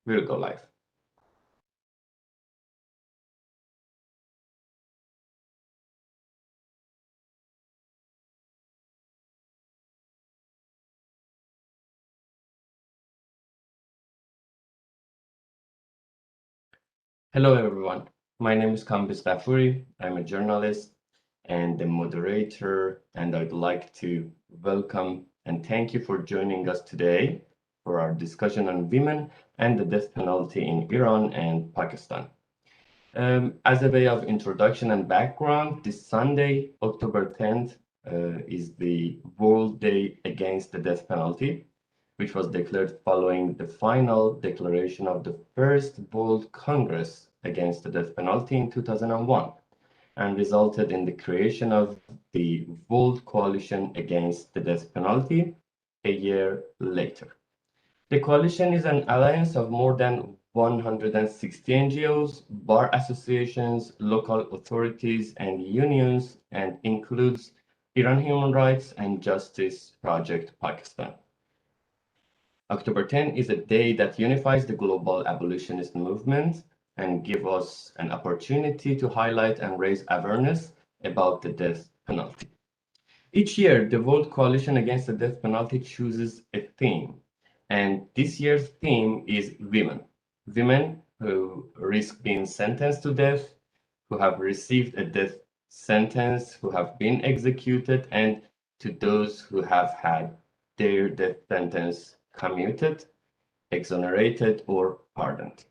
will go live. Hello everyone, my name is Kambis Dafuri. I'm a journalist and a moderator, and I'd like to welcome and thank you for joining us today for our discussion on women and the death penalty in Iran and Pakistan. As a way of introduction and background, this Sunday, October 10th, is the World Day Against the Death Penalty, which was declared following the final declaration of the First World Congress Against the Death Penalty in 2001, and resulted in the creation of the World Coalition Against the Death Penalty a year later. The coalition is an alliance of more than 160 NGOs, bar associations, local authorities, and unions, and includes Iran Human Rights and Justice Project Pakistan. October 10 is a day that unifies the global abolitionist movement and gives us an opportunity to highlight and raise awareness about the death penalty. Each year, the World Coalition Against the Death Penalty chooses a theme, and this year's theme is women. Women who risk being sentenced to death, who have received a death sentence, who have been executed, and to those who have had their death sentence commuted, exonerated, or pardoned.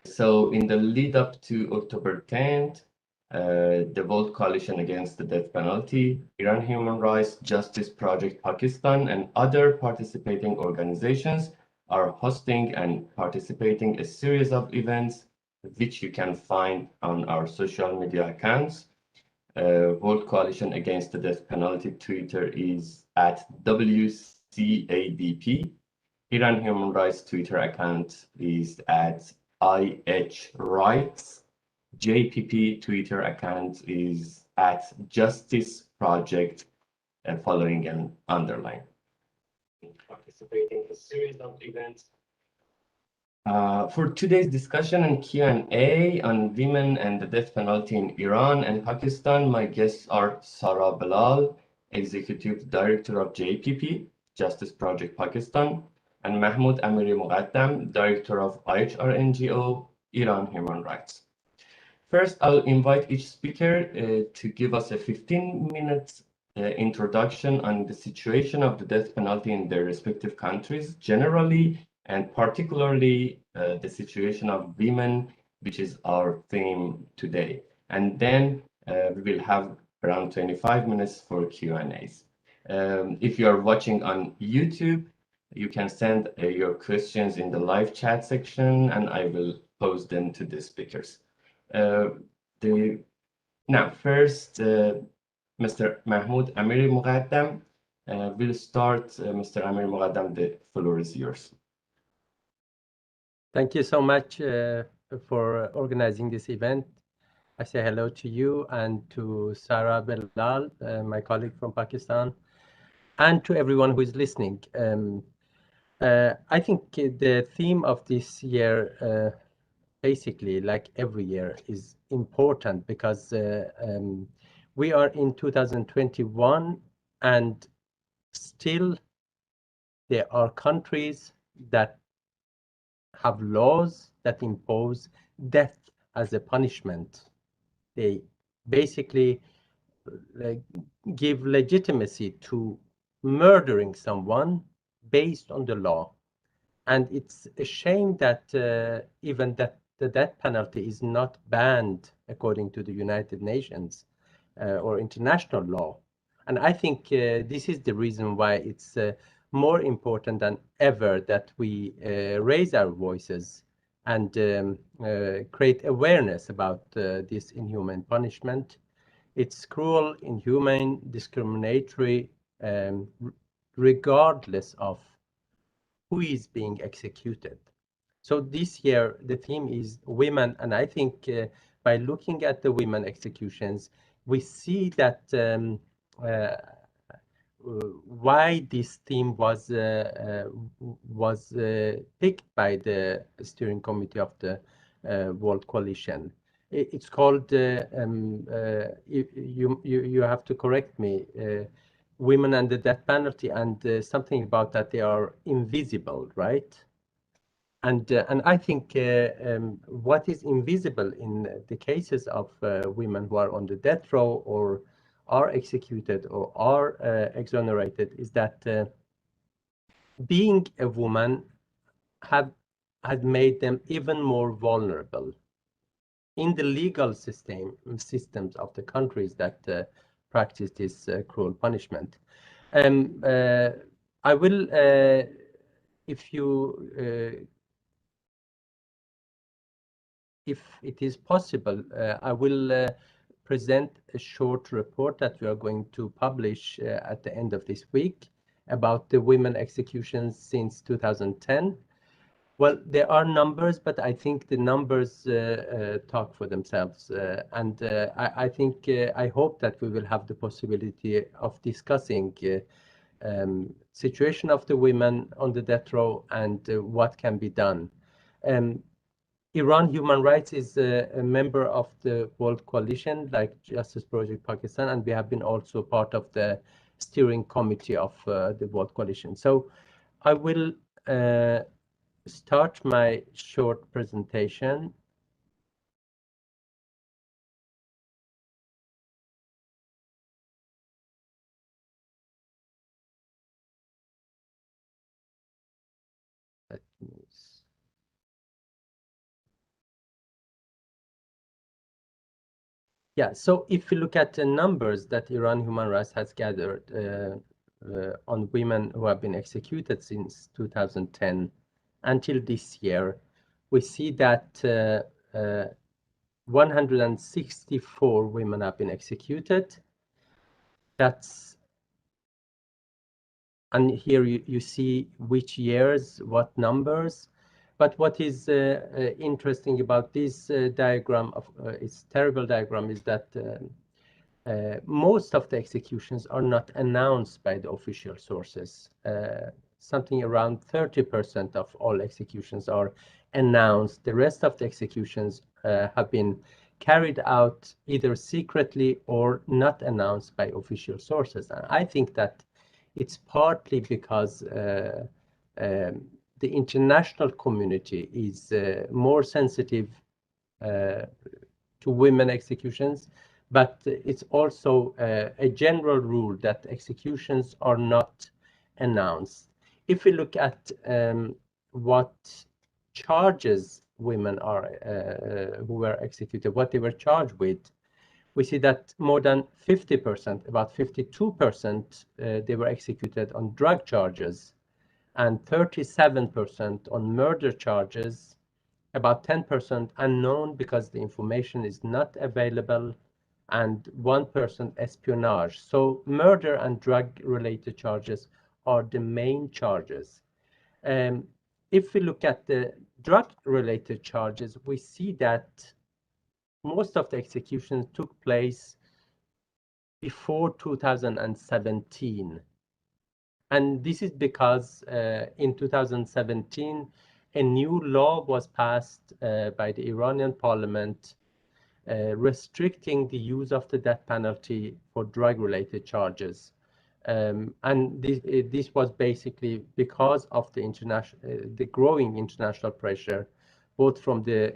So in the lead up to October 10th, the World Coalition Against the Death Penalty, Iran Human Rights, Justice Project Pakistan, and other participating organizations are hosting and participating a series of events which you can find on our social media accounts. World Coalition Against the Death Penalty Twitter is at WCADP. Iran Human Rights Twitter account is at IHRNGO. JPP Twitter account is at Justice Project, following an underline. Participating in a series of events. For today's discussion and Q&A on women and the death penalty in Iran and Pakistan, my guests are Zahra Bahrami, Executive Director of JPP, Justice Project Pakistan, and Mahmoud Amiri Muqaddam, Director of IHRNGO, Iran Human Rights. First, I'll invite each speaker to give us a 15-minute introduction on the situation of the death penalty in their respective countries generally, and particularly the situation of women, which is our theme today. And then we will have around 25 minutes for Q&As. If you are watching on YouTube, you can send your questions in the live chat section, and I will pose them to the speakers. Now, first, Mr. Mahmoud Amiri Muqaddam will start. Mr. Amiri Muqaddam, the floor is yours. Thank you so much for organizing this event. I say hello to you and to Zahra Bahrami, my colleague from Pakistan, and to everyone who is listening. I think the theme of this year, basically, like every year, is important because we are in 2021 and still there are countries that have laws that impose death as a punishment. They basically give legitimacy to murdering someone based on the law. And it's a shame that even that the death penalty is not banned according to the United Nations or international law. And I think this is the reason why it's more important than ever that we raise our voices and create awareness about this inhuman punishment. It's cruel, inhumane, discriminatory, regardless of who is being executed. So this year, the theme is women, and I think by looking at the women executions, we see that why this theme was picked by the steering committee of the World Coalition. It's called you have to correct me, women and the death penalty, and something about that they are invisible, right? And I think what is invisible in the cases of women who are on the death row or are executed or are exonerated is that being a woman had made them even more vulnerable in the legal systems of the countries that practice this cruel punishment. I will, if it is possible, I will present a short report that we are going to publish at the end of this week about the women executions since 2010. Well, there are numbers, but I think the numbers talk for themselves. I think, I hope that we will have the possibility of discussing situation of the women on the death row and what can be done. Iran Human Rights is a member of the World Coalition, like Justice Project Pakistan, and we have been also part of the steering committee of the World Coalition. So I will start my short presentation. Yeah, so if you look at the numbers that Iran Human Rights has gathered on women who have been executed since 2010 until this year, we see that 164 women have been executed. And here you see which years, what numbers. But what is interesting about this diagram, it's terrible diagram, is that most of the executions are not announced by the official sources. Something around 30% of all executions are announced. The rest of the executions have been carried out either secretly or not announced by official sources. And I think that it's partly because the international community is more sensitive to women executions, but it's also a general rule that executions are not announced. If we look at what charges women are who were executed, what they were charged with, we see that more than 50%, about 52%, they were executed on drug charges, and 37% on murder charges, about 10% unknown because the information is not available, and 1% espionage. So murder and drug-related charges are the main charges. If we look at the drug-related charges, we see that most of the executions took place before 2017. And this is because in 2017, a new law was passed by the Iranian parliament restricting the use of the death penalty for drug-related charges. And this was basically because of the growing international pressure, both from the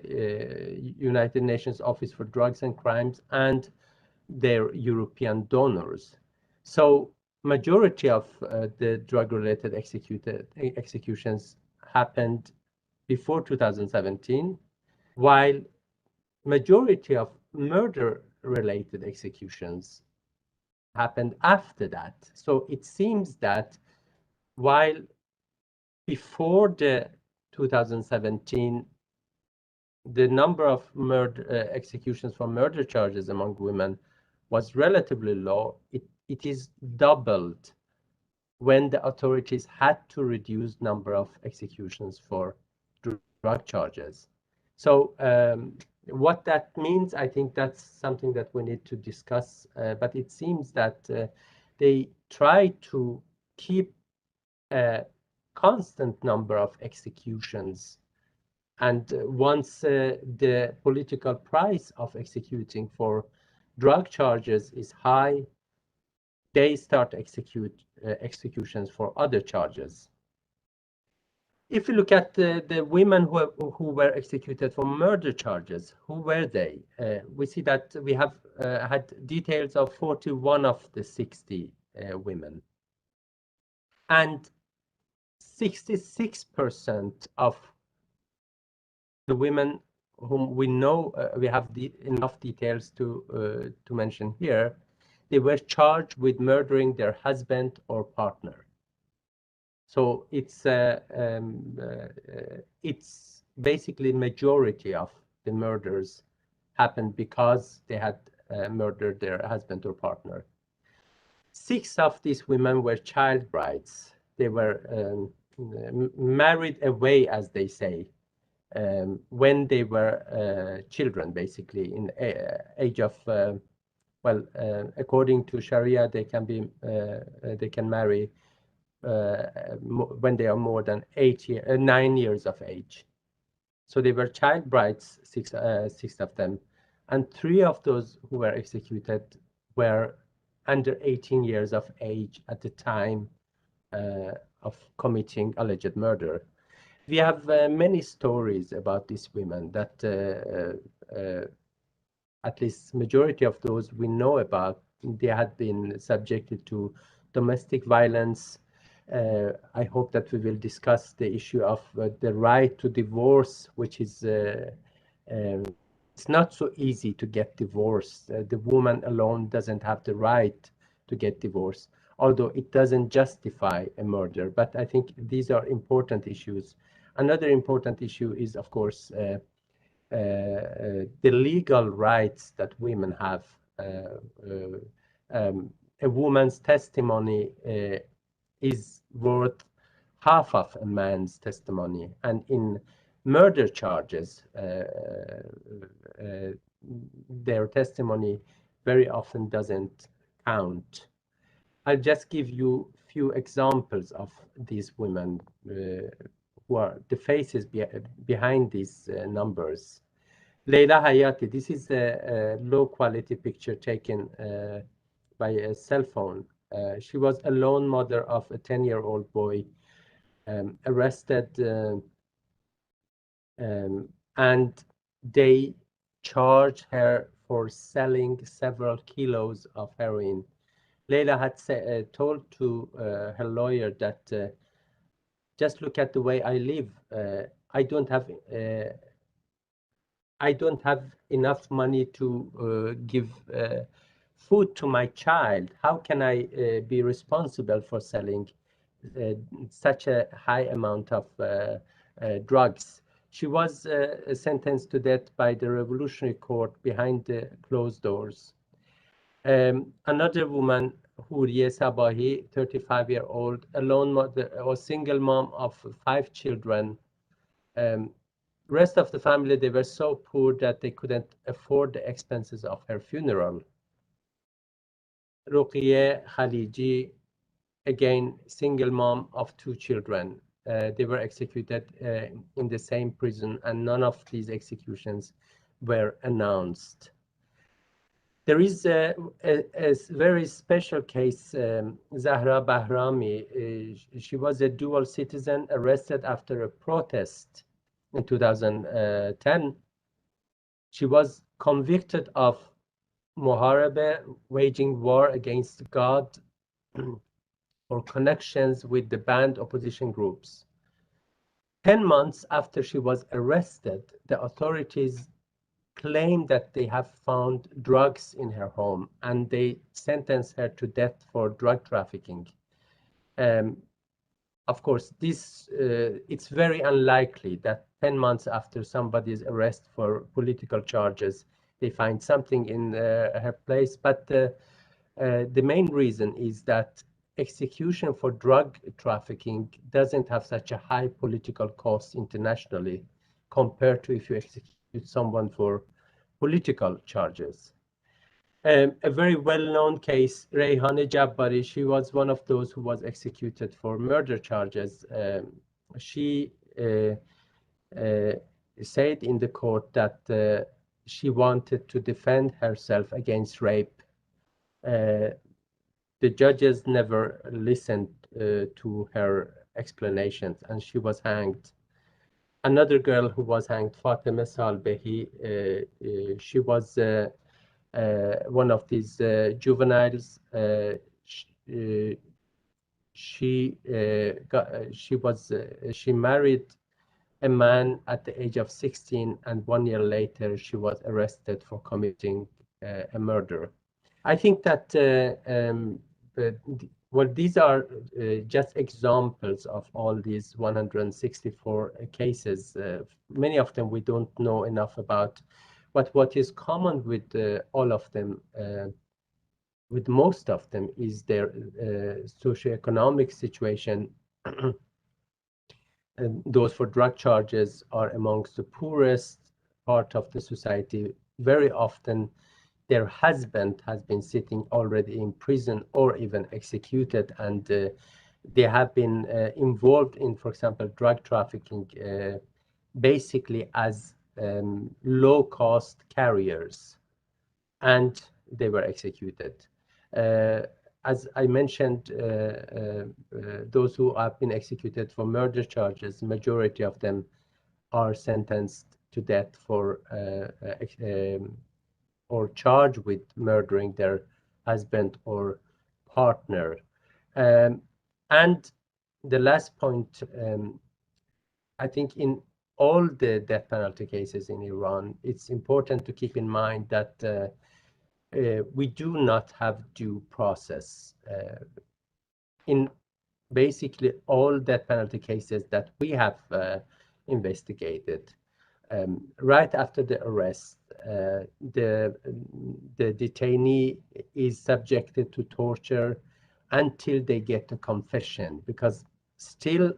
United Nations Office for Drugs and Crimes and their European donors. So majority of the drug-related executions happened before 2017, while majority of murder-related executions happened after that. So it seems that while before the 2017, the number of executions for murder charges among women was relatively low, it is doubled when the authorities had to reduce number of executions for drug charges. So what that means, I think that's something that we need to discuss, but it seems that they try to keep a constant number of executions. And once the political price of executing for drug charges is high, they start executions for other charges. If you look at the women who were executed for murder charges, who were they? We see that we have had details of 41 of the 60 women. And 66% of the women whom we know, we have enough details to mention here, they were charged with murdering their husband or partner. So it's basically majority of the murders happened because they had murdered their husband or partner. 6 of these women were child brides. They were married away, as they say, when they were children, basically in age of according to Sharia, they can marry when they are more than 9 years of age. So they were child brides, 6 of them, and 3 of those who were executed were under 18 years of age at the time of committing alleged murder. We have many stories about these women that at least majority of those we know about, they had been subjected to domestic violence. I hope that we will discuss the issue of the right to divorce, which is it's not so easy to get divorced. The woman alone doesn't have the right to get divorced, although it doesn't justify a murder. But I think these are important issues. Another important issue is, of course, the legal rights that women have. A woman's testimony is worth half of a man's testimony, and in murder charges, their testimony very often doesn't count. I'll just give you a few examples of these women who are the faces behind these numbers. Leila Hayati, this is a low-quality picture taken by a cell phone. She was a lone mother of a 10-year-old boy, arrested, and they charged her for selling several kilos of heroin. Leila had told to her lawyer that just look at the way I live. I don't have enough money to give food to my child. How can I be responsible for selling such a high amount of drugs? She was sentenced to death by the Revolutionary Court behind the closed doors. Another woman, Houriye Sabahi, 35-year-old, a lone mother or single mom of 5 children. Rest of the family, they were so poor that they couldn't afford the expenses of her funeral. Ruqiyeh Khaliji, again, single mom of 2 children. They were executed in the same prison, and none of these executions were announced. There is a very special case, Zahra Bahrami. She was a dual citizen arrested after a protest in 2010. She was convicted of muharebe, waging war against God, or connections with the banned opposition groups. 10 months after she was arrested, the authorities claimed that they have found drugs in her home, and they sentenced her to death for drug trafficking. Of course, this it's very unlikely that 10 months after somebody's arrest for political charges, they find something in her place. But the main reason is that execution for drug trafficking doesn't have such a high political cost internationally compared to if you execute someone for political charges. A very well-known case, Honeyjabbari, she was one of those who was executed for murder charges. She said in the court that she wanted to defend herself against rape. The judges never listened to her explanations, and she was hanged. Another girl who was hanged, Fatima Salbehi, she was one of these juveniles. She married a man at the age of 16, and 1 year later she was arrested for committing a murder. I think that well, these are just examples of all these 164 cases. Many of them we don't know enough about, but what is common with all of them, with most of them, is their socioeconomic situation. And those for drug charges are amongst the poorest part of the society. Very often their husband has been sitting already in prison or even executed, and they have been involved in, for example, drug trafficking, basically as low-cost carriers, and they were executed. As I mentioned, those who have been executed for murder charges, majority of them are sentenced to death for or charged with murdering their husband or partner. And the last point, I think in all the death penalty cases in Iran, it's important to keep in mind that we do not have due process. In basically all death penalty cases that we have investigated, right after the arrest, the detainee is subjected to torture until they get a confession, because still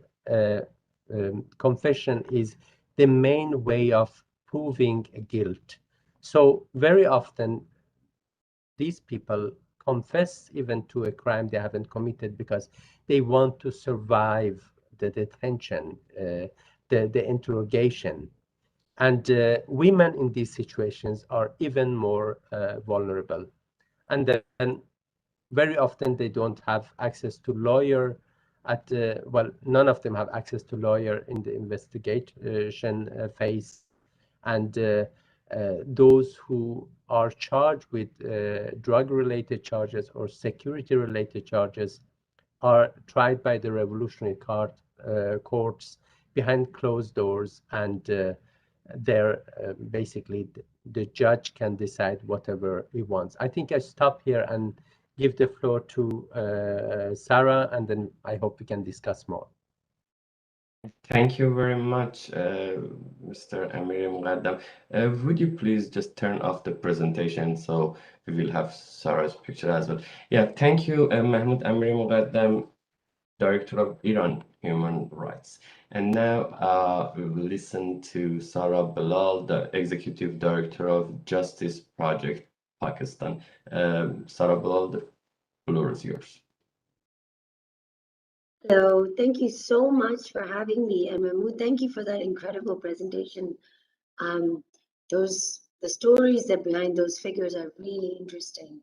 confession is the main way of proving guilt. So very often these people confess even to a crime they haven't committed because they want to survive the detention, the interrogation. And women in these situations are even more vulnerable. And then very often they don't have access to lawyer well, none of them have access to lawyer in the investigation phase. And those who are charged with drug-related charges or security-related charges are tried by the revolutionary courts behind closed doors, and there basically the judge can decide whatever he wants. I think I stop here and give the floor to Zahra, and then I hope we can discuss more. Thank you very much, Mr. Amir Muqaddam. Would you please just turn off the presentation so we will have Sarah's picture as well? Yeah, thank you, Mahmoud Amir Muqaddam, Director of Iran Human Rights. And now we will listen to Zahra Bahrami, the Executive Director of Justice Project Pakistan. Zahra Bahrami, the floor is yours. Hello, thank you so much for having me. And Mahmoud, thank you for that incredible presentation. The stories that behind those figures are really interesting.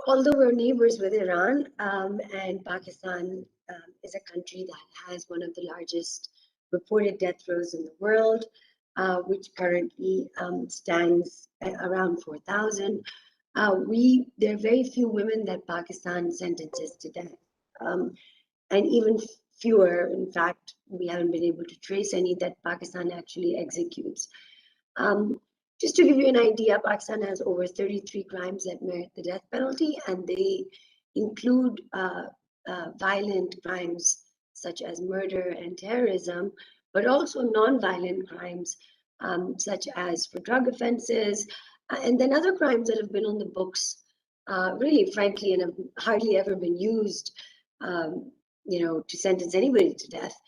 Although we're neighbors with Iran, and Pakistan is a country that has one of the largest reported death rows in the world, which currently stands at around 4,000. There are very few women that Pakistan sentences to death. And even fewer, in fact, we haven't been able to trace any that Pakistan actually executes. Just to give you an idea, Pakistan has over 33 crimes that merit the death penalty, and they include violent crimes such as murder and terrorism, but also non-violent crimes such as for drug offenses, and then other crimes that have been on the books, really, frankly, and have hardly ever been used to sentence anybody to death,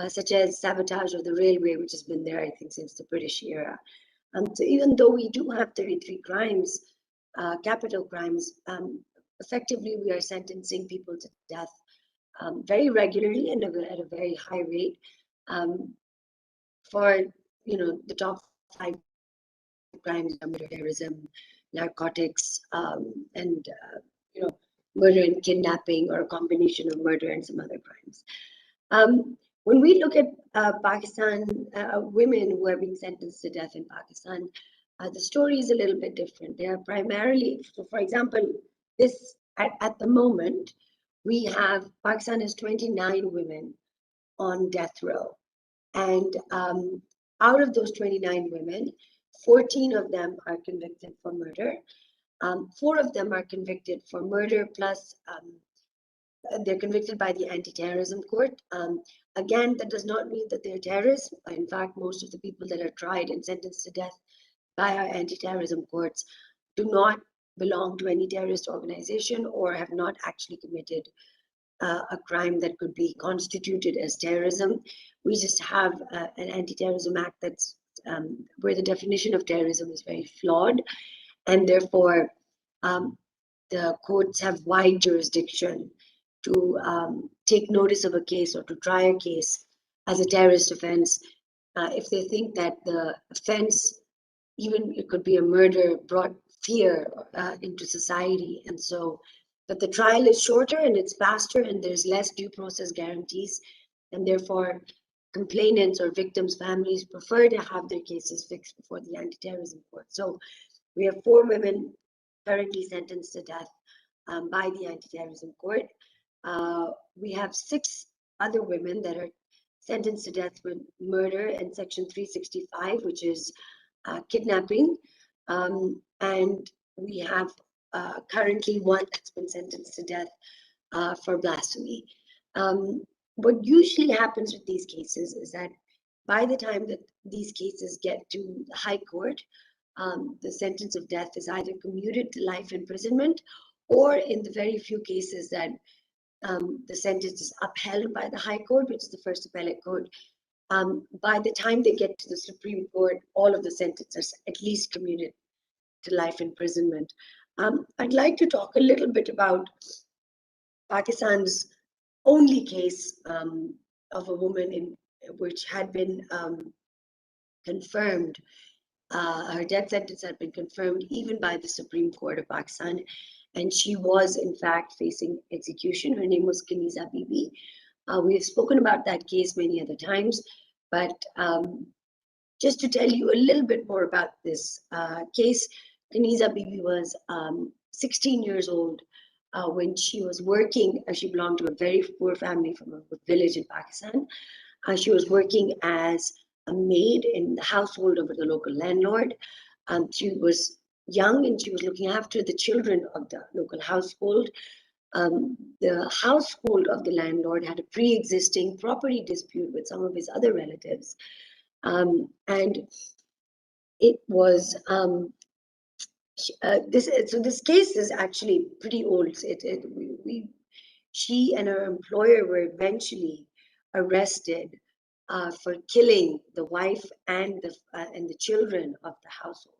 such as sabotage of the railway, which has been there, I think, since the British era. So even though we do have 33 crimes, capital crimes, effectively we are sentencing people to death very regularly and at a very high rate. For the top 5 crimes are murder, terrorism, narcotics, and murder and kidnapping, or a combination of murder and some other crimes. When we look at Pakistan, women who are being sentenced to death in Pakistan, the story is a little bit different. They are primarily, so for example, this at the moment, Pakistan has 29 women on death row. And out of those 29 women, 14 of them are convicted for murder. 4 of them are convicted for murder, plus they're convicted by the anti-terrorism court. Again, that does not mean that they're terrorists. In fact, most of the people that are tried and sentenced to death by our anti-terrorism courts do not belong to any terrorist organization or have not actually committed a crime that could be constituted as terrorism. We just have an anti-terrorism act that's where the definition of terrorism is very flawed, and therefore the courts have wide jurisdiction to take notice of a case or to try a case as a terrorist offense if they think that the offense, even it could be a murder, brought fear into society. And so, but the trial is shorter and it's faster and there's less due process guarantees, and therefore complainants or victims' families prefer to have their cases fixed before the anti-terrorism court. So we have 4 women currently sentenced to death by the anti-terrorism court. We have 6 other women that are sentenced to death with murder and Section 365, which is kidnapping. And we have currently 1 that's been sentenced to death for blasphemy. What usually happens with these cases is that by the time that these cases get to the High Court, the sentence of death is either commuted to life imprisonment, or in the very few cases that the sentence is upheld by the High Court, which is the first appellate court, by the time they get to the Supreme Court, all of the sentences are at least commuted to life imprisonment. I'd like to talk a little bit about Pakistan's only case of a woman which had been confirmed. Her death sentence had been confirmed even by the Supreme Court of Pakistan, and she was in fact facing execution. Her name was Kaniza Bibi. We have spoken about that case many other times, but just to tell you a little bit more about this case, Kaniza Bibi was 16 years old when she was working. She belonged to a very poor family from a village in Pakistan. She was working as a maid in the household of the local landlord. She was young and she was looking after the children of the local household. The household of the landlord had a pre-existing property dispute with some of his other relatives. And it was this case is actually pretty old. She and her employer were eventually arrested for killing the wife and the children of the household,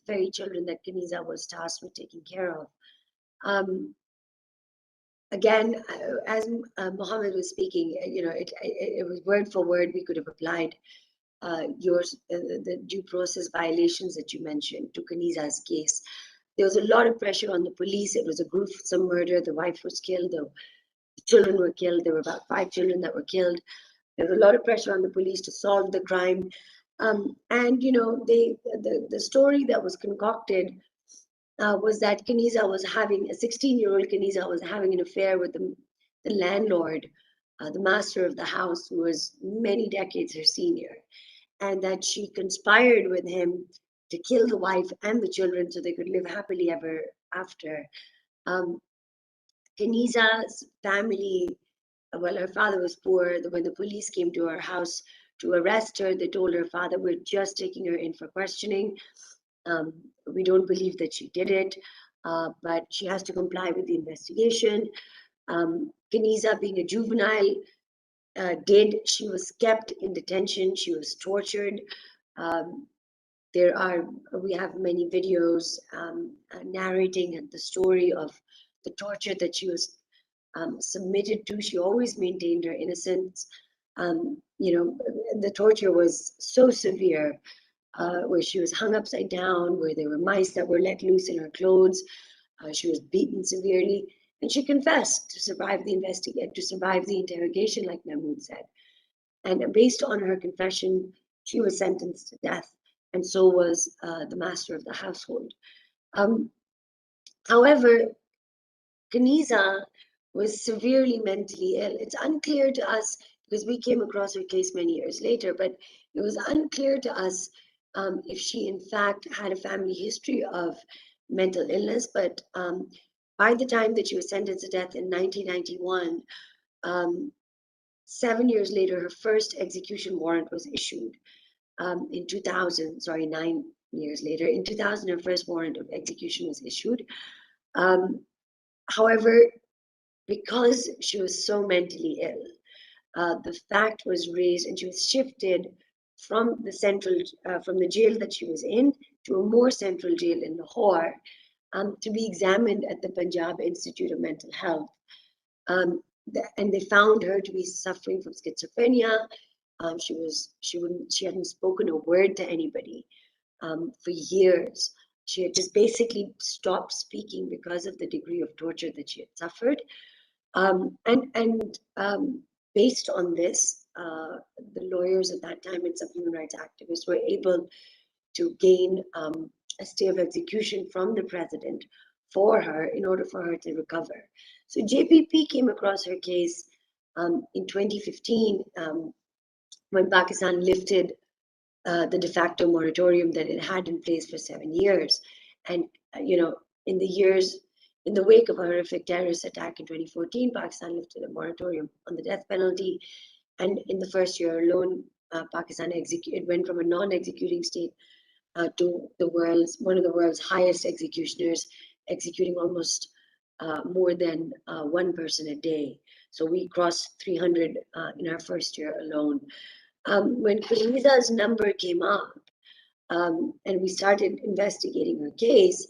the very children that Kaniza was tasked with taking care of. Again, as Mohammed was speaking, it was word for word. We could have applied the due process violations that you mentioned to Kaniza's case. There was a lot of pressure on the police. It was a gruesome murder. The wife was killed. The children were killed. There were about 5 children that were killed. There was a lot of pressure on the police to solve the crime. And the story that was concocted was that Kaniza was having, a 16-year-old Kaniza was having an affair with the landlord, the master of the house, who was many decades her senior, and that she conspired with him to kill the wife and the children so they could live happily ever after. Kaniza's family, well, her father was poor. When the police came to her house to arrest her, they told her father, "We're just taking her in for questioning. We don't believe that she did it, but she has to comply with the investigation." Kaniza, being a juvenile, she was kept in detention. She was tortured. we have many videos narrating the story of the torture that she was submitted to. She always maintained her innocence. The torture was so severe, where she was hung upside down, where there were mice that were let loose in her clothes. She was beaten severely, and she confessed to survive the interrogation, like Mahmoud said. And based on her confession, she was sentenced to death, and so was the master of the household. However, Kaniza was severely mentally ill. It's unclear to us, because we came across her case many years later, but it was unclear to us if she in fact had a family history of mental illness. But by the time that she was sentenced to death in 1991, 7 years later, her first execution warrant was issued. In 2000, 9 years later, in 2000, her first warrant of execution was issued. However, because she was so mentally ill, the fact was raised, and she was shifted from the jail that she was in to a more central jail in Lahore, to be examined at the Punjab Institute of Mental Health. And they found her to be suffering from schizophrenia. She hadn't spoken a word to anybody for years. She had just basically stopped speaking because of the degree of torture that she had suffered. Based on this, the lawyers at that time and some human rights activists were able to gain a stay of execution from the president for her in order for her to recover. So JPP came across her case in 2015 when Pakistan lifted the de facto moratorium that it had in place for 7 years. And, in the wake of a horrific terrorist attack in 2014, Pakistan lifted a moratorium on the death penalty. And in the first year alone, Pakistan went from a non-executing state to one of the world's highest executioners, executing almost more than one person a day. So we crossed 300 in our first year alone. When Kaniza's number came up, and we started investigating her case,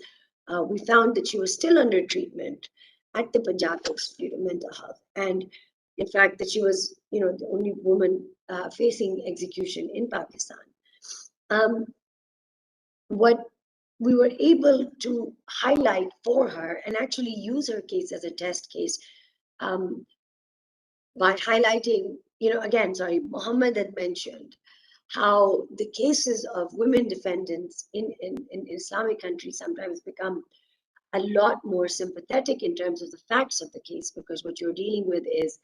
we found that she was still under treatment at the Punjab Institute of Mental Health. And in fact, that she was, the only woman facing execution in Pakistan. What we were able to highlight for her and actually use her case as a test case by highlighting, Mohammed had mentioned how the cases of women defendants in Islamic countries sometimes become a lot more sympathetic in terms of the facts of the case, because what you're dealing with is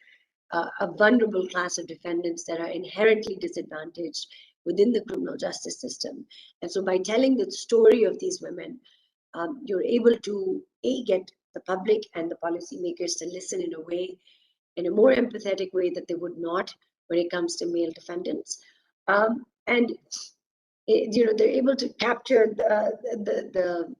a vulnerable class of defendants that are inherently disadvantaged within the criminal justice system. And so by telling the story of these women, you're able to get the public and the policymakers to listen in a more empathetic way that they would not when it comes to male defendants. And they're able to capture the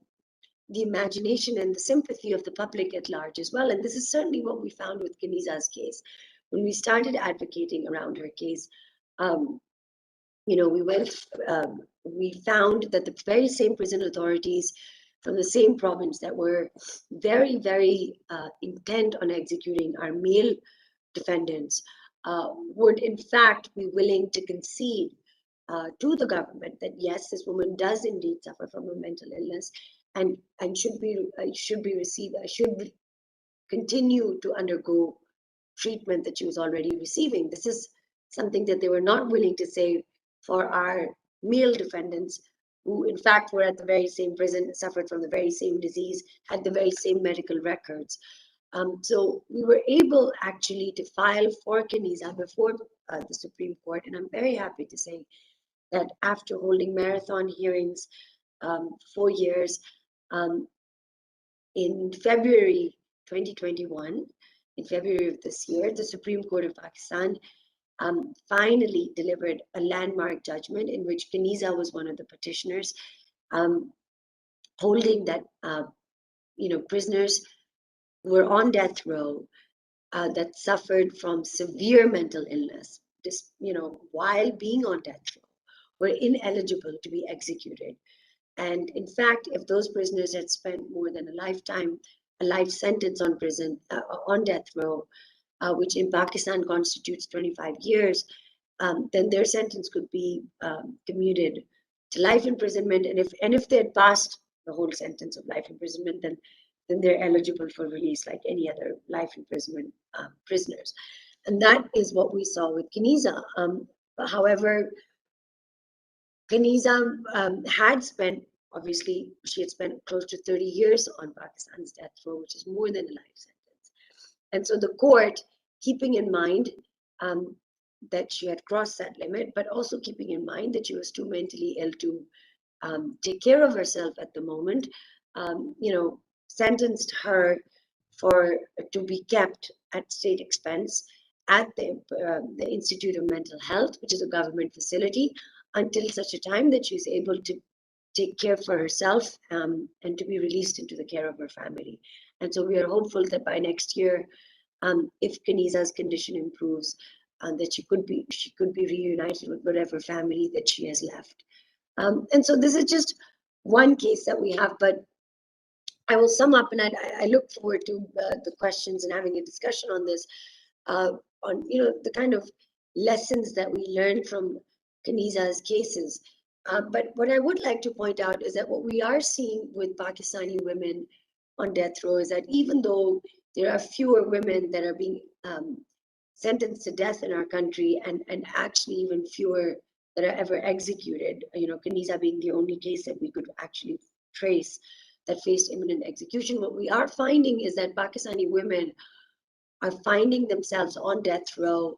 imagination and the sympathy of the public at large as well. And this is certainly what we found with Kaniza's case. When we started advocating around her case, we found that the very same prison authorities from the same province that were very, very intent on executing our male defendants would in fact be willing to concede to the government that yes, this woman does indeed suffer from a mental illness and should continue to undergo treatment that she was already receiving. This is something that they were not willing to say for our male defendants, who in fact were at the very same prison, suffered from the very same disease, had the very same medical records. So we were able actually to file for Kaniza before the Supreme Court, and I'm very happy to say that after holding marathon hearings 4 years, in February 2021, in February of this year, the Supreme Court of Pakistan finally delivered a landmark judgment in which Kaniza was one of the petitioners, holding that prisoners who were on death row that suffered from severe mental illness, while being on death row, were ineligible to be executed. And in fact, if those prisoners had spent more than a life sentence on on death row, which in Pakistan constitutes 25 years, then their sentence could be commuted to life imprisonment. And if they had passed the whole sentence of life imprisonment, then they're eligible for release like any other life imprisonment prisoners. And that is what we saw with Kaniza. However, Kaniza obviously, she had spent close to 30 years on Pakistan's death row, which is more than a life sentence. And so the court, keeping in mind that she had crossed that limit, but also keeping in mind that she was too mentally ill to take care of herself at the moment, sentenced her to be kept at state expense at the Institute of Mental Health, which is a government facility, until such a time that she's able to take care for herself and to be released into the care of her family. And so we are hopeful that by next year, if Kaniza's condition improves, that she could be reunited with whatever family that she has left. And so this is just one case that we have, but I will sum up, and I look forward to the questions and having a discussion on this, on the kind of lessons that we learn from Kaniza's cases. But what I would like to point out is that what we are seeing with Pakistani women on death row is that even though there are fewer women that are being sentenced to death in our country, and actually even fewer that are ever executed, Kaniza being the only case that we could actually trace that faced imminent execution, what we are finding is that Pakistani women are finding themselves on death row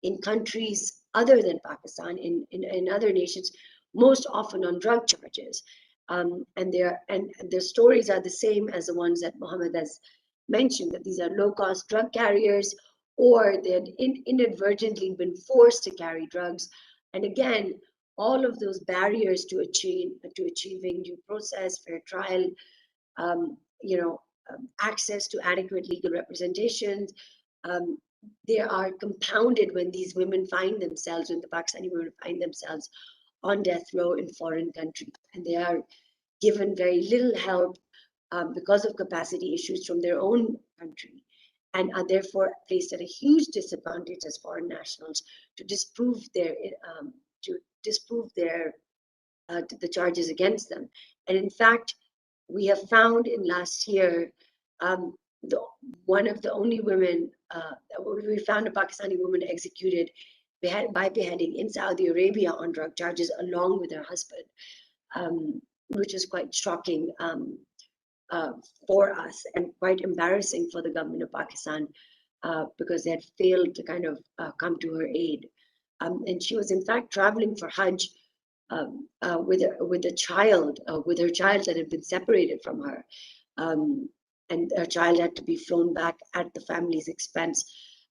in countries other than Pakistan, in other nations, most often on drug charges. And their stories are the same as the ones that Mohammed has mentioned, that these are low-cost drug carriers, or they had inadvertently been forced to carry drugs. And again, all of those barriers to achieving due process, fair trial, access to adequate legal representation, they are compounded when these women when the Pakistani women find themselves on death row in foreign countries, and they are given very little help because of capacity issues from their own country, and are therefore placed at a huge disadvantage as foreign nationals to disprove the charges against them. And in fact, we have found in last year one of the only women, we found a Pakistani woman executed by beheading in Saudi Arabia on drug charges along with her husband, which is quite shocking for us and quite embarrassing for the government of Pakistan because they had failed to kind of come to her aid. And she was in fact traveling for Hajj with her child that had been separated from her. And her child had to be flown back at the family's expense.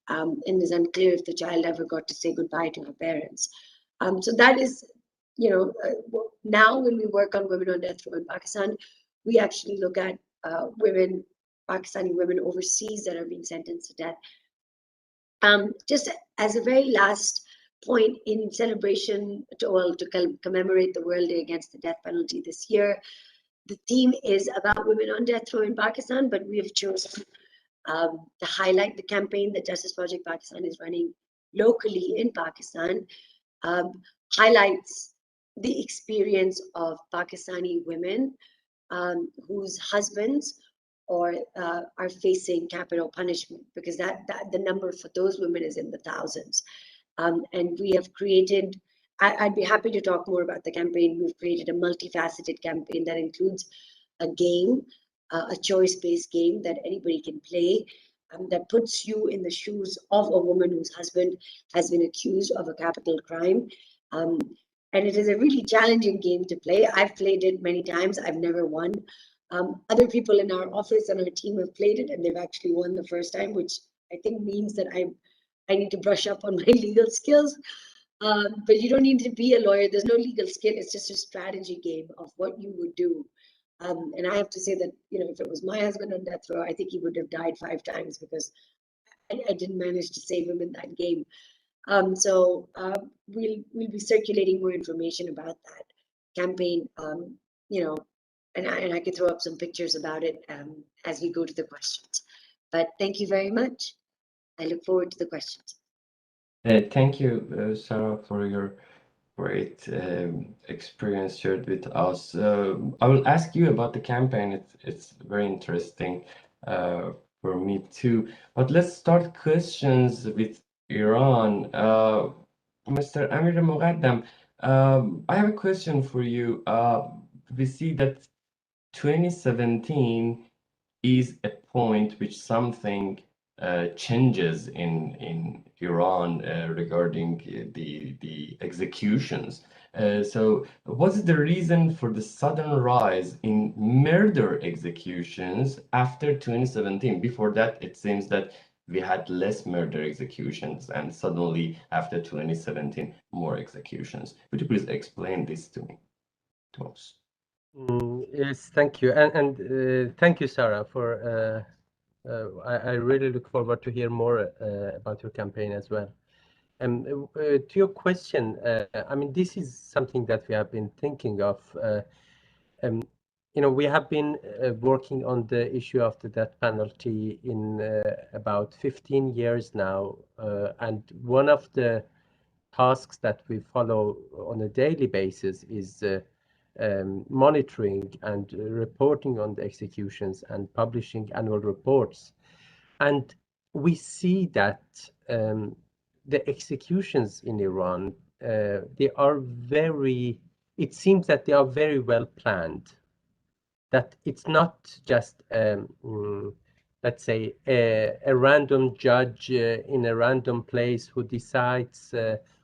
And it's unclear if the child ever got to say goodbye to her parents. So that is, now when we work on women on death row in Pakistan, we actually look at Pakistani women overseas that are being sentenced to death. Just as a very last point in celebration to commemorate the World Day Against the Death Penalty this year, the theme is about women on death row in Pakistan, but we have chosen to highlight the campaign that Justice Project Pakistan is running locally in Pakistan, highlights the experience of Pakistani women whose husbands are facing capital punishment, because that the number for those women is in the thousands. And we have created, I'd be happy to talk more about the campaign. We've created a multifaceted campaign that includes a game, a choice-based game that anybody can play, that puts you in the shoes of a woman whose husband has been accused of a capital crime. And it is a really challenging game to play. I've played it many times. I've never won. Other people in our office and our team have played it, and they've actually won the first time, which I think means that I need to brush up on my legal skills. But you don't need to be a lawyer. There's no legal skill. It's just a strategy game of what you would do. And I have to say that, if it was my husband on death row, I think he would have died 5 times because I didn't manage to save him in that game. We'll be circulating more information about that campaign, you know, and I can throw up some pictures about it as we go to the questions. But thank you very much. I look forward to the questions. Thank you, Sarah, for your great experience shared with us. I will ask you about the campaign. It's very interesting for me too. But let's start questions with Iran. Mr. Amir Muqaddam, I have a question for you. We see that 2017 is a point which something changes in Iran regarding the executions. So what's the reason for the sudden rise in murder executions after 2017? Before that, it seems that we had less murder executions, and suddenly after 2017, more executions. Could you please explain this to me, to us? Yes, thank you. And thank you, Sarah, for I really look forward to hear more about your campaign as well. To your question, I mean, this is something that we have been thinking of. You know, we have been working on the issue of the death penalty in about 15 years now. And one of the tasks that we follow on a daily basis is monitoring and reporting on the executions and publishing annual reports. And we see that the executions in Iran, they are very, it seems that they are very well planned. That it's not just, let's say, a random judge in a random place who decides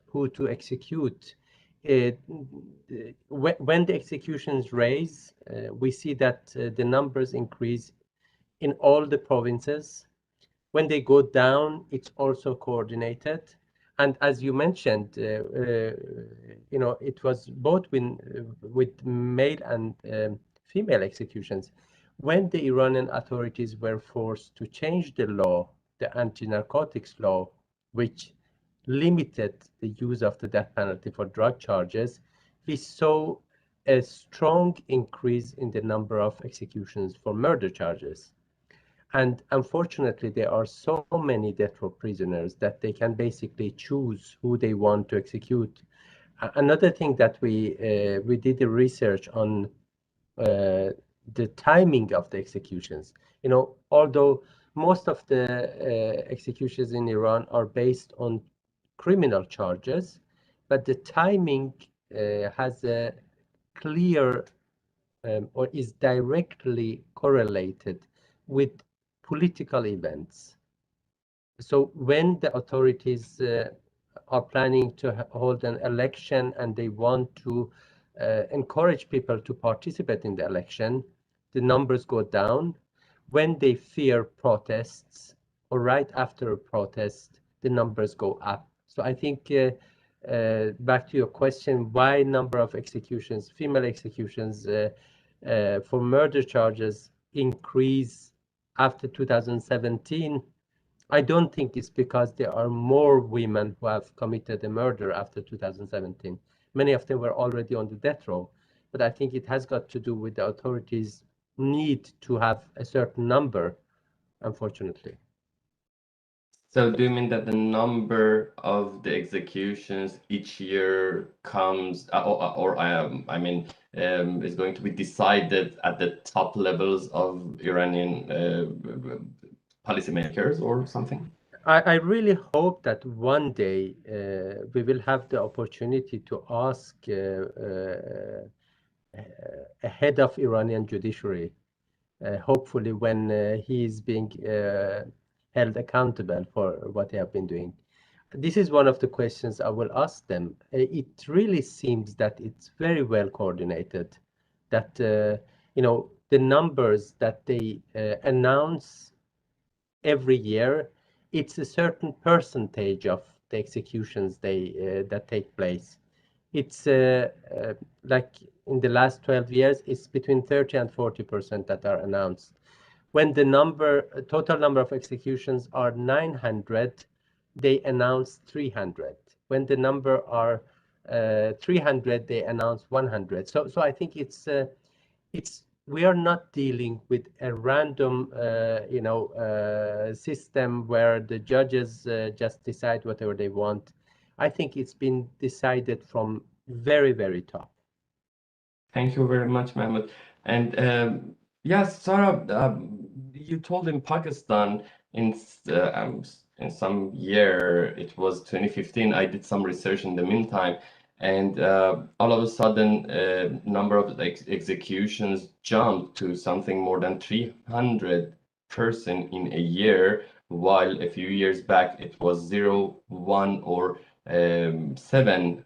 who to execute. When the executions raise, we see that the numbers increase in all the provinces. When they go down, it's also coordinated. And as you mentioned, you know, it was both with male and female executions. When the Iranian authorities were forced to change the law, the anti-narcotics law, which limited the use of the death penalty for drug charges, we saw a strong increase in the number of executions for murder charges. And unfortunately, there are so many death row prisoners that they can basically choose who they want to execute. Another thing that we did a research on the timing of the executions. You know, although most of the executions in Iran are based on criminal charges, but the timing has a clear or is directly correlated with political events. So when the authorities are planning to hold an election and they want to encourage people to participate in the election, the numbers go down. When they fear protests or right after a protest, the numbers go up. So I think back to your question, why number of executions, female executions for murder charges increase after 2017, I don't think it's because there are more women who have committed a murder after 2017. Many of them were already on the death row, but I think it has got to do with the authorities' need to have a certain number, unfortunately. So do you mean that the number of the executions each year comes, I mean, is going to be decided at the top levels of Iranian policymakers or something? I really hope that one day we will have the opportunity to ask a head of Iranian judiciary, hopefully when he is being held accountable for what they have been doing. This is one of the questions I will ask them. It really seems that it's very well coordinated, that you know, the numbers that they announce every year, it's a certain percentage of the executions they that take place. It's like in the last 12 years, it's between 30 and 40% that are announced. When the total number of executions are 900, they announce 300. When the number are 300, they announce 100. So I think it's we are not dealing with a random system where the judges just decide whatever they want. I think it's been decided from very, very top. Thank you very much, Mahmoud. And yes, Sarah, you told in Pakistan in some year, it was 2015. I did some research in the meantime, and all of a sudden, number of executions jumped to something more than 300 person in a year, while a few years back it was 0, 1, or seven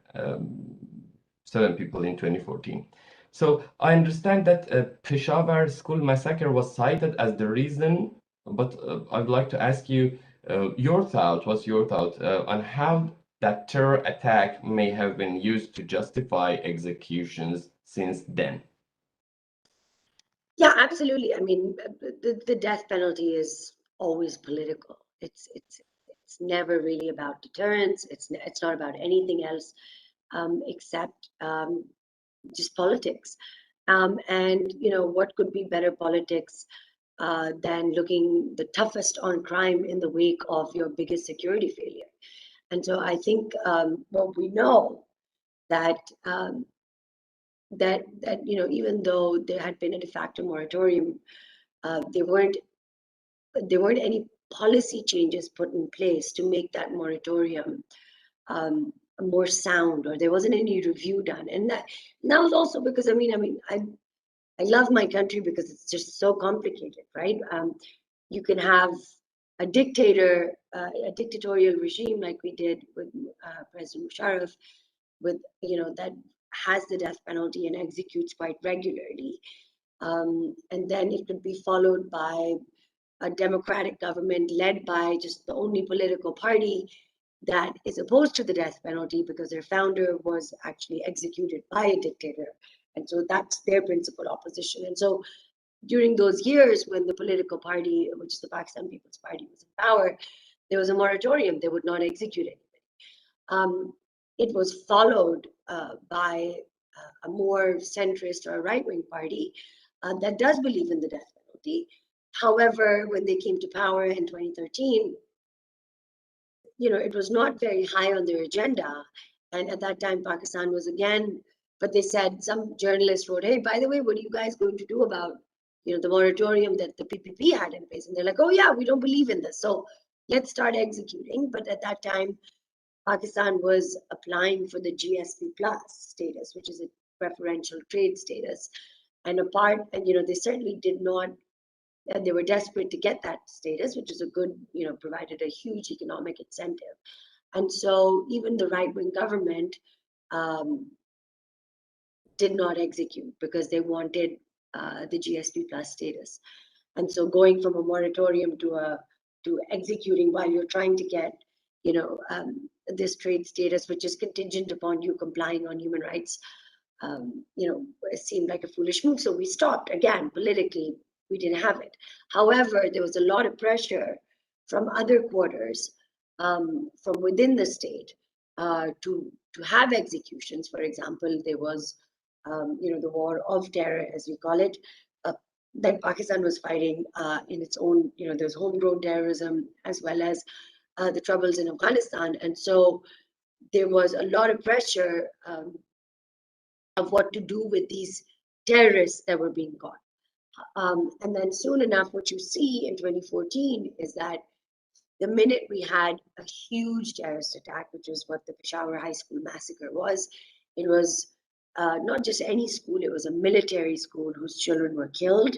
people in 2014. So I understand that Peshawar school massacre was cited as the reason, but I'd like to ask you what's your thought on how that terror attack may have been used to justify executions since then? Yeah, absolutely. I mean, the death penalty is always political. It's never really about deterrence. It's not about anything else except just politics. And what could be better politics than looking the toughest on crime in the wake of your biggest security failure? And so I think what we know that even though there had been a de facto moratorium, there weren't any policy changes put in place to make that moratorium more sound, or there wasn't any review done. And that was also because I love my country because it's just so complicated, right? You can have a dictator, a dictatorial regime like we did with President Musharraf, with that has the death penalty and executes quite regularly, and then it could be followed by a democratic government led by just the only political party that is opposed to the death penalty because their founder was actually executed by a dictator. And so that's their principal opposition. And so during those years when the political party, which is the Pakistan People's Party, was in power, there was a moratorium. They would not execute anybody. It was followed by a more centrist or a right-wing party that does believe in the death penalty. However, when they came to power in 2013, it was not very high on their agenda. And at that time, Pakistan was again, but they said, some journalists wrote, hey, by the way, what are you guys going to do about, the moratorium that the PPP had in place? And they're like, oh yeah, we don't believe in this. So let's start executing. But at that time, Pakistan was applying for the GSP plus status, which is a preferential trade status. And they certainly did not, and they were desperate to get that status, which is a good, provided a huge economic incentive. And so even the right-wing government did not execute because they wanted the GSP plus status. And so going from a moratorium to executing while you're trying to get, this trade status, which is contingent upon you complying on human rights, it seemed like a foolish move. So we stopped. Again, politically, we didn't have it. However, there was a lot of pressure from other quarters, from within the state, to have executions. For example, there was, the war of terror, as we call it, that Pakistan was fighting in its own. There's homegrown terrorism as well as the troubles in Afghanistan, and so there was a lot of pressure of what to do with these terrorists that were being caught. And then soon enough, what you see in 2014 is that the minute we had a huge terrorist attack, which is what the Peshawar High School massacre was, it was not just any school, it was a military school whose children were killed.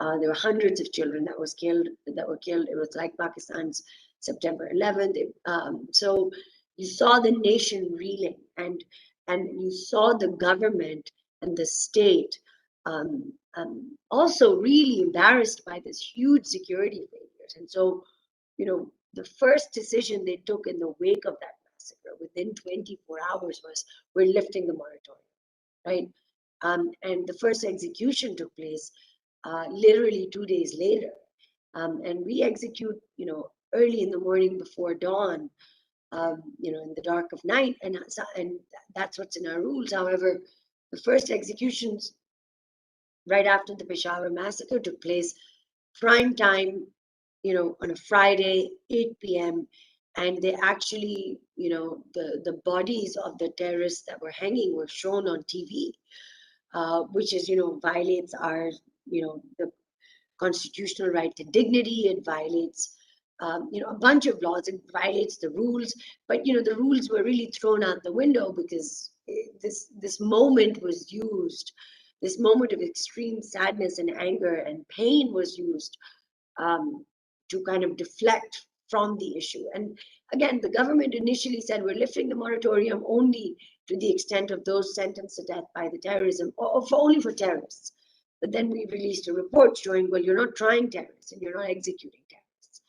There were hundreds of children that were killed. It was like Pakistan's September 11th. So you saw the nation reeling, and you saw the government and the state also really embarrassed by this huge security failures. And so, the first decision they took in the wake of that massacre within 24 hours was, we're lifting the moratorium, right? And the first execution took place literally 2 days later. And we execute, early in the morning before dawn, you know, in the dark of night, and that's what's in our rules. However, the first executions right after the Peshawar massacre took place prime time, you know, on a Friday, 8 p.m. And they actually, you know, the bodies of the terrorists that were hanging were shown on TV, which is, you know, violates our, you know, the constitutional right to dignity. It violates, you know, a bunch of laws. It violates the rules. But, you know, the rules were really thrown out the window because this moment was used. This moment of extreme sadness and anger and pain was used to kind of deflect from the issue. And again, the government initially said we're lifting the moratorium only to the extent of those sentenced to death by the terrorism, or only for terrorists. But then we released a report showing, well, you're not trying terrorists and you're not executing terrorists.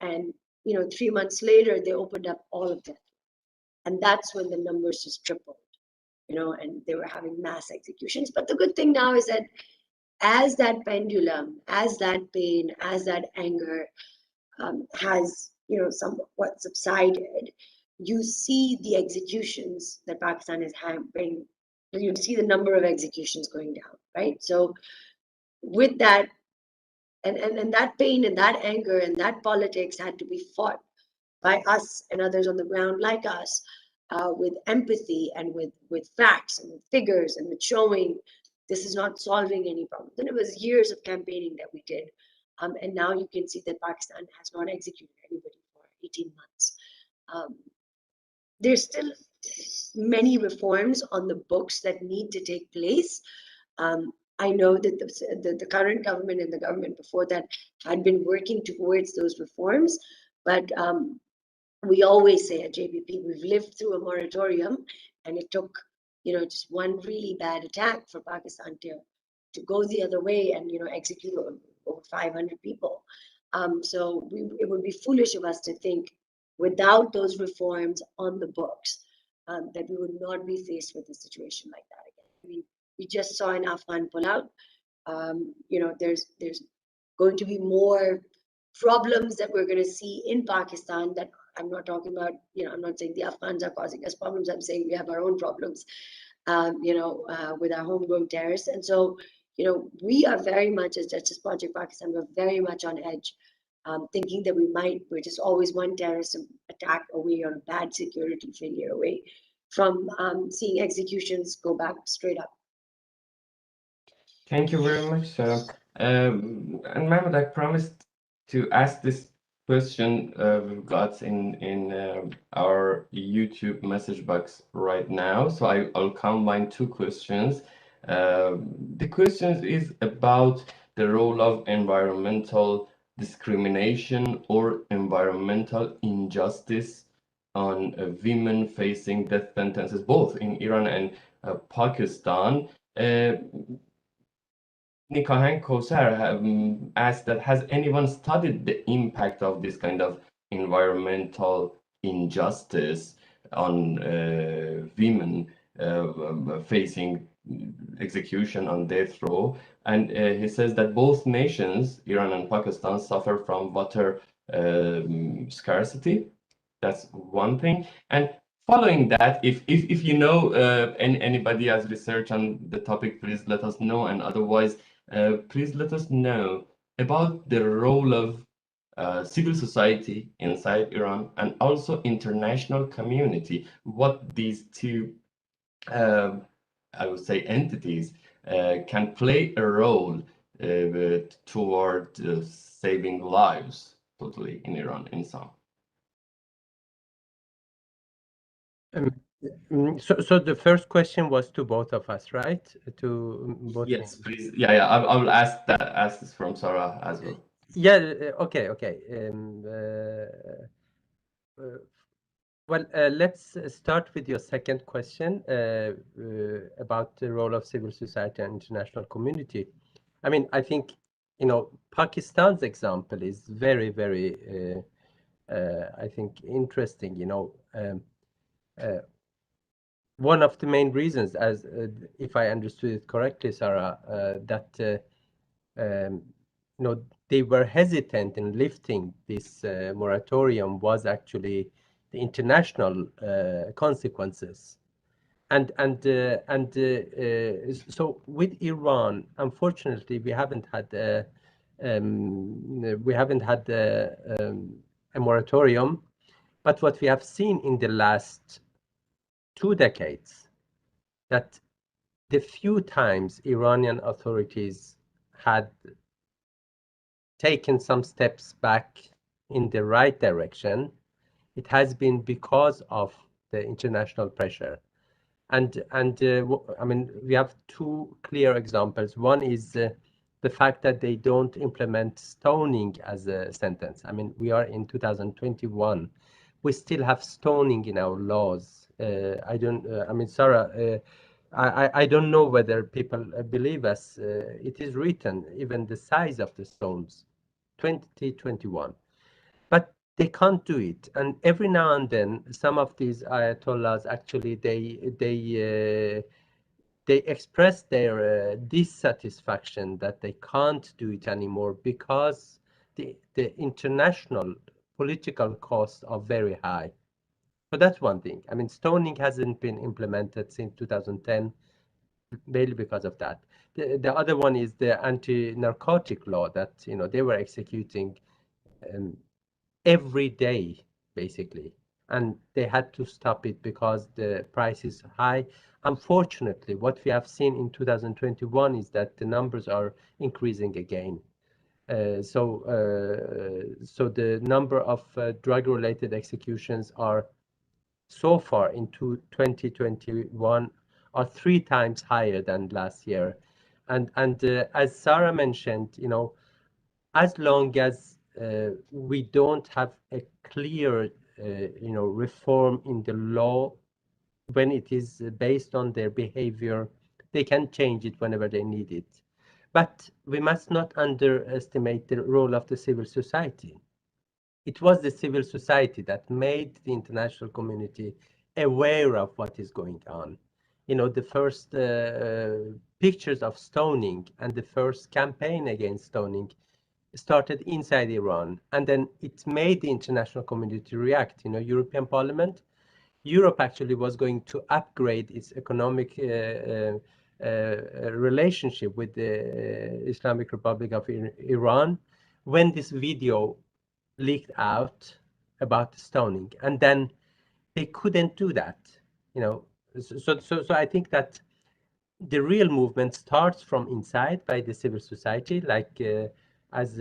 And you know, 3 months later, they opened up all of that, and that's when the numbers just tripled. You know, and they were having mass executions. But the good thing now is that as that pendulum, as that pain, as that anger has, you know, somewhat subsided, you see the executions that Pakistan is having. You see the number of executions going down, right? So with that, and that pain and that anger and that politics had to be fought by us and others on the ground like us, with empathy and with facts and with figures and with showing this is not solving any problems. And it was years of campaigning that we did. And now you can see that Pakistan has not executed anybody for 18 months. There's still many reforms on the books that need to take place. I know that the current government and the government before that had been working towards those reforms, but we always say at JPP, we've lived through a moratorium, and it took, you know, just one really bad attack for Pakistan to go the other way and, you know, execute over 500 people. So it would be foolish of us to think without those reforms on the books that we would not be faced with a situation like that again. I mean, we just saw an Afghan pullout. You know, there's going to be more problems that we're going to see in Pakistan that I'm not talking about, you know, I'm not saying the Afghans are causing us problems. I'm saying we have our own problems, you know, with our homegrown terrorists. And so, you know, we are very much, as Justice Project Pakistan, we're very much on edge, thinking that we're just always one terrorist attack away or a bad security failure away from seeing executions go back straight up. Thank you very much, Sarah. And Mehmet, I promised to ask this question we've got in our YouTube message box right now. So I'll combine two questions. The question is about the role of environmental discrimination or environmental injustice on women facing death sentences, both in Iran and Pakistan. Nikahan Kosar asked that has anyone studied the impact of this kind of environmental injustice on women facing execution on death row? And he says that both nations, Iran and Pakistan, suffer from water scarcity. That's one thing. And following that, if you know anybody has research on the topic, please let us know. And otherwise, please let us know about the role of civil society inside Iran and also international community, what these two, I would say, entities can play a role toward saving lives totally in Iran in some. So the first question was to both of us, right? To both. Yes, please. Yeah. I will ask this from Sarah as well. Yeah. Okay. Well, let's start with your second question about the role of civil society and international community. I mean, I think, you know, Pakistan's example is very, very, I think, interesting. You know, one of the main reasons, as if I understood it correctly, Sarah, that they were hesitant in lifting this moratorium was actually the international consequences. So with Iran, unfortunately, we haven't had a moratorium. But what we have seen in the last 2 decades, that the few times Iranian authorities had taken some steps back in the right direction, it has been because of the international pressure. I mean, we have 2 clear examples. One is the fact that they don't implement stoning as a sentence. I mean, we are in 2021. We still have stoning in our laws. I mean, Sarah, I don't know whether people believe us. It is written, even the size of the stones, 2021. But they can't do it. And every now and then, some of these ayatollahs actually they express their dissatisfaction that they can't do it anymore because the international political costs are very high. So that's one thing. I mean, stoning hasn't been implemented since 2010, mainly because of that. The other one is the anti-narcotic law that they were executing every day, basically, and they had to stop it because the price is high. Unfortunately, what we have seen in 2021 is that the numbers are increasing again. So the number of drug-related executions are so far in 2021 are 3 times higher than last year. And as Sarah mentioned, as long as we don't have a clear, reform in the law, when it is based on their behavior, they can change it whenever they need it. But we must not underestimate the role of the civil society. It was the civil society that made the international community aware of what is going on. The first pictures of stoning and the first campaign against stoning started inside Iran, and then it made the international community react. European Parliament, Europe actually was going to upgrade its economic relationship with the Islamic Republic of Iran when this video leaked out about the stoning, and then they couldn't do that. So I think that the real movement starts from inside by the civil society, like as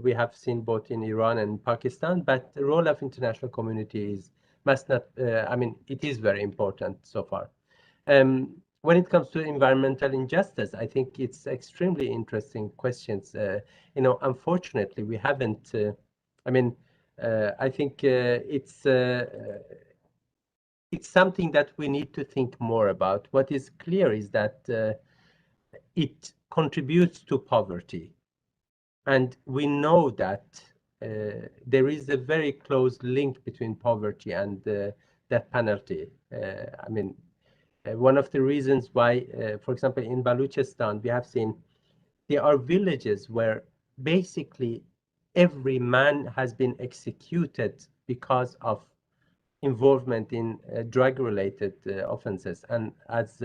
we have seen both in Iran and Pakistan. But the role of international communities must not, I mean, it is very important so far. When it comes to environmental injustice, I think it's extremely interesting questions. Unfortunately, we haven't, I mean, I think it's something that we need to think more about. What is clear is that it contributes to poverty. And we know that there is a very close link between poverty and death penalty. I mean, one of the reasons why, for example, in Balochistan, we have seen there are villages where basically every man has been executed because of involvement in drug-related offenses. And as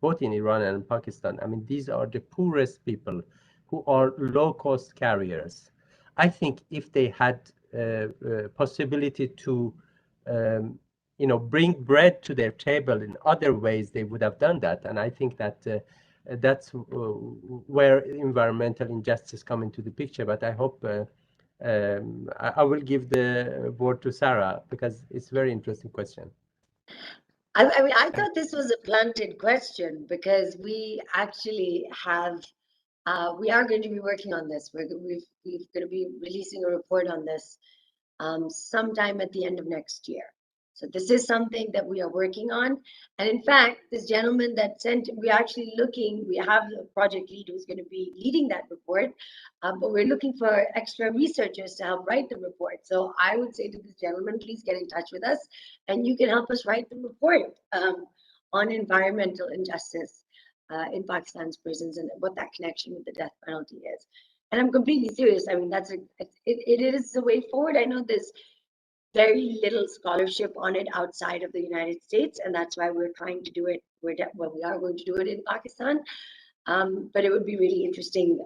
both in Iran and Pakistan, I mean, these are the poorest people who are low-cost carriers. I think if they had possibility to, bring bread to their table in other ways, they would have done that. And I think that that's where environmental injustice come into the picture. But I hope I will give the word to Sarah because it's a very interesting question. I mean, I thought this was a planted question because we actually have, we are going to be working on this. We're going to be releasing a report on this sometime at the end of next year. So this is something that we are working on. And in fact, this gentleman that sent, we're actually looking, we have a project lead who's going to be leading that report, but we're looking for extra researchers to help write the report. So I would say to this gentleman, please get in touch with us and you can help us write the report on environmental injustice in Pakistan's prisons and what that connection with the death penalty is. And I'm completely serious. I mean, it is the way forward. I know there's very little scholarship on it outside of the United States, and that's why we're trying to do it. We are going to do it in Pakistan. But it would be really interesting,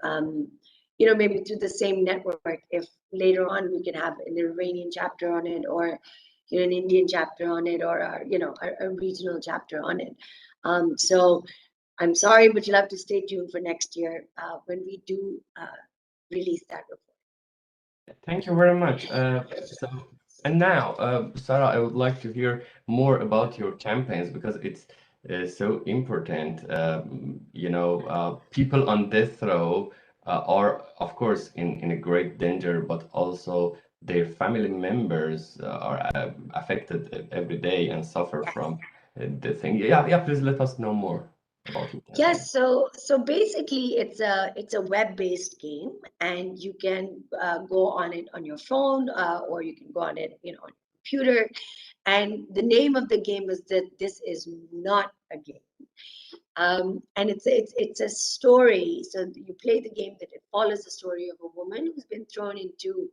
maybe through the same network, if later on we can have an Iranian chapter on it, or an Indian chapter on it, or a regional chapter on it. So I'm sorry, but you'll have to stay tuned for next year when we do release that report. Thank you very much. And now, Zahra, I would like to hear more about your campaigns, because it's so important. People on death row are, of course, in a great danger, but also their family members are affected every day and suffer Yes. from the thing. Yeah, please let us know more about your campaign. Yes, so basically it's a web-based game, and you can go on it on your phone, or you can go on it on your computer. And the name of the game is that this is not a game. And it's a story. So you play the game that it follows the story of a woman who's been thrown into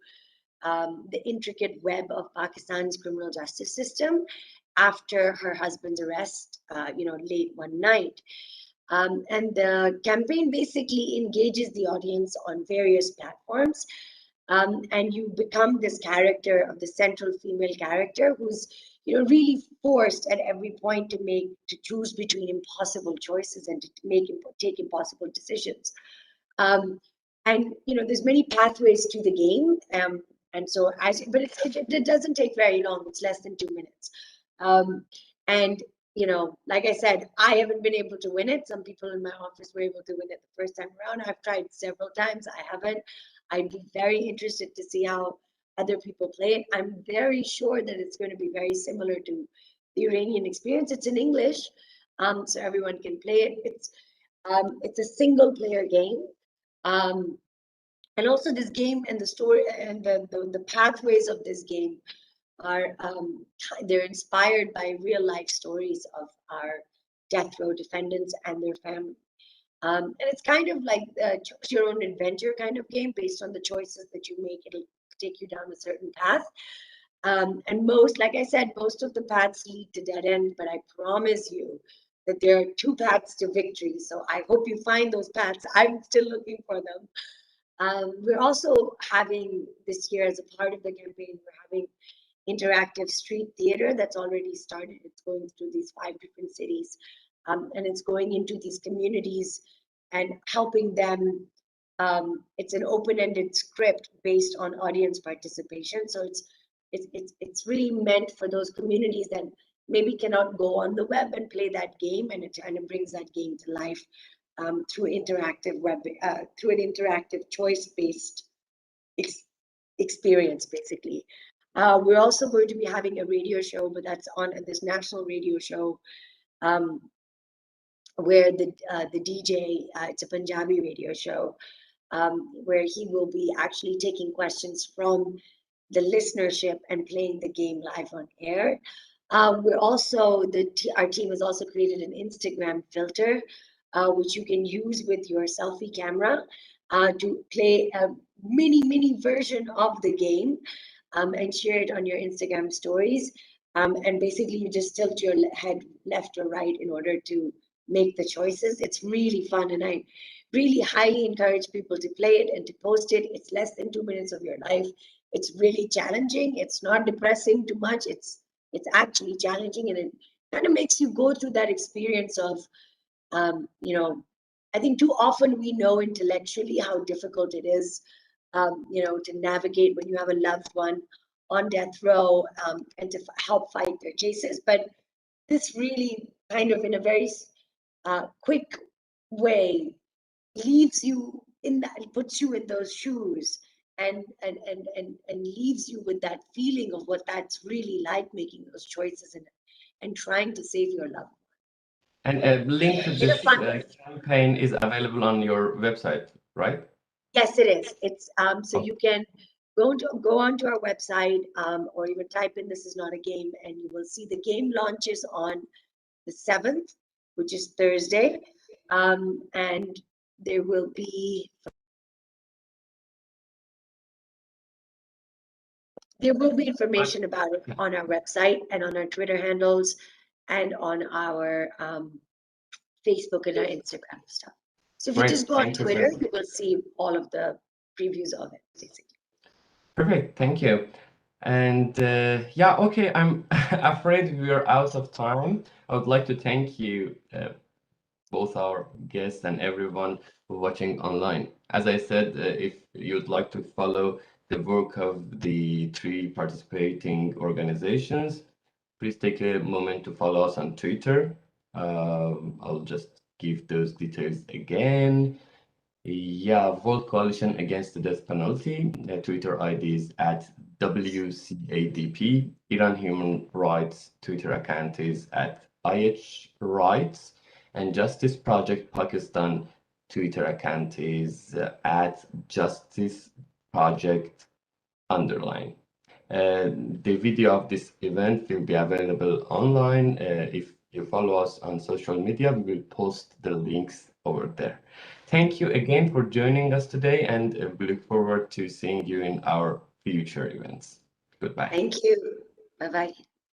the intricate web of Pakistan's criminal justice system after her husband's arrest, late one night. And the campaign basically engages the audience on various platforms. And you become this character of the central female character who's really forced at every point to choose between impossible choices and to take impossible decisions. And there's many pathways to the game. And so but it doesn't take very long. It's less than 2 minutes. And like I said, I haven't been able to win it. Some people in my office were able to win it the first time around. I've tried several times. I haven't. I'd be very interested to see how other people play it. I'm very sure that it's going to be very similar to the Iranian experience. It's in English, so everyone can play it. It's a single player game. And also this game and the story and the pathways of this game are they're inspired by real life stories of our death row defendants and their family. And it's kind of like choose your own adventure kind of game. Based on the choices that you make, it'll take you down a certain path. And like I said, most of the paths lead to dead end, but I promise you that there are 2 paths to victory. So I hope you find those paths. I'm still looking for them. We're also having this year, as a part of the campaign, we're having interactive street theater that's already started. It's going through these 5 different cities, and it's going into these communities and helping them. It's an open-ended script based on audience participation. So it's really meant for those communities that maybe cannot go on the web and play that game, and it kind of brings that game to life through through an interactive choice-based experience, basically. We're also going to be having a radio show, but that's on this national radio show where the DJ, it's a Punjabi radio show, where he will be actually taking questions from the listenership and playing the game live on air. We're also, our team has also created an Instagram filter, which you can use with your selfie camera to play a mini version of the game and share it on your Instagram stories. And basically you just tilt your head left or right in order to make the choices. It's really fun, and I really highly encourage people to play it and to post it. It's less than 2 minutes of your life. It's really challenging. It's not depressing too much. It's actually challenging, and it kind of makes you go through that experience of, I think too often we know intellectually how difficult it is, to navigate when you have a loved one on death row, and to help fight their cases. But this really kind of, in a very quick way, leaves you in that, puts you in those shoes, and leaves you with that feeling of what that's really like, making those choices and trying to save your loved one. And a link to this campaign is available on your website, right? Yes, it is. It's so you can go onto our website, or even type in "this is not a game," and you will see the game launches on the 7th, which is Thursday, and there will be There will be information about it on our website and on our Twitter handles and on our Facebook and our Instagram stuff. So if you Great, just go on thank you Twitter, very much. you will see all of the previews of it, basically. Perfect, thank you. And yeah, okay, I'm afraid we are out of time. I would like to thank you, both our guests and everyone who watching online. As I said, if you'd like to follow the work of the 3 participating organizations, please take a moment to follow us on Twitter. I'll just give those details again. Yeah, World Coalition Against the Death Penalty. The Twitter ID is at WCADP. Iran Human Rights Twitter account is at IHRNGO. And Justice Project Pakistan Twitter account is at Justice Project _. The video of this event will be available online. If you follow us on social media, we will post the links over there. Thank you again for joining us today, and we look forward to seeing you in our future events. Goodbye. Thank you. Bye-bye.